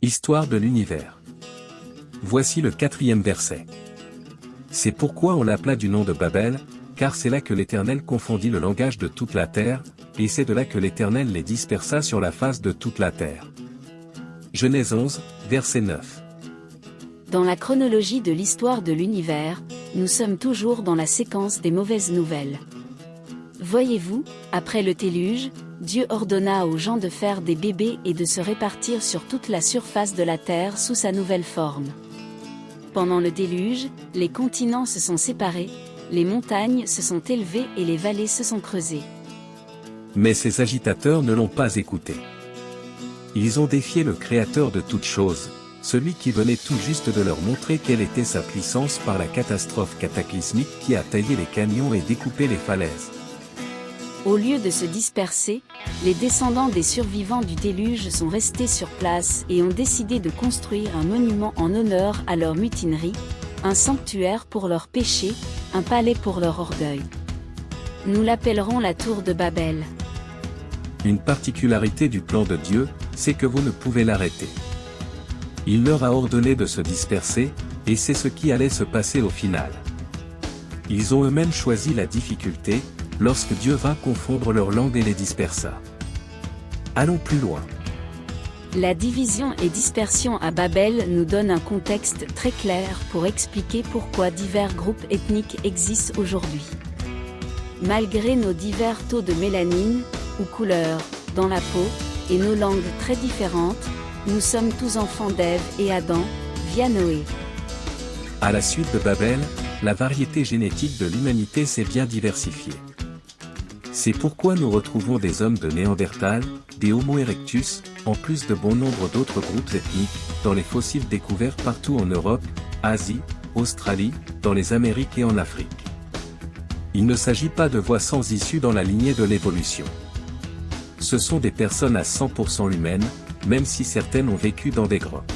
Histoire de l'univers. Voici le 4e verset. C'est pourquoi on l'appela du nom de Babel, car c'est là que l'Éternel confondit le langage de toute la terre, et c'est de là que l'Éternel les dispersa sur la face de toute la terre. Genèse 11, verset 9. Dans la chronologie de l'histoire de l'univers, nous sommes toujours dans la séquence des mauvaises nouvelles. Voyez-vous, après le déluge, Dieu ordonna aux gens de faire des bébés et de se répartir sur toute la surface de la terre sous sa nouvelle forme. Pendant le déluge, les continents se sont séparés, les montagnes se sont élevées et les vallées se sont creusées. Mais ces agitateurs ne l'ont pas écouté. Ils ont défié le Créateur de toutes choses, celui qui venait tout juste de leur montrer quelle était sa puissance par la catastrophe cataclysmique qui a taillé les canyons et découpé les falaises. Au lieu de se disperser, les descendants des survivants du déluge sont restés sur place et ont décidé de construire un monument en honneur à leur mutinerie, un sanctuaire pour leurs péchés, un palais pour leur orgueil. Nous l'appellerons la tour de Babel. Une particularité du plan de Dieu, c'est que vous ne pouvez l'arrêter. Il leur a ordonné de se disperser, et c'est ce qui allait se passer au final. Ils ont eux-mêmes choisi la difficulté, lorsque Dieu vint confondre leur langue et les dispersa. Allons plus loin. La division et dispersion à Babel nous donne un contexte très clair pour expliquer pourquoi divers groupes ethniques existent aujourd'hui. Malgré nos divers taux de mélanine, ou couleurs, dans la peau, et nos langues très différentes, nous sommes tous enfants d'Ève et Adam, via Noé. À la suite de Babel, la variété génétique de l'humanité s'est bien diversifiée. C'est pourquoi nous retrouvons des hommes de Néandertal, des Homo erectus, en plus de bon nombre d'autres groupes ethniques, dans les fossiles découverts partout en Europe, Asie, Australie, dans les Amériques et en Afrique. Il ne s'agit pas de voies sans issue dans la lignée de l'évolution. Ce sont des personnes à 100% humaines, même si certaines ont vécu dans des grottes.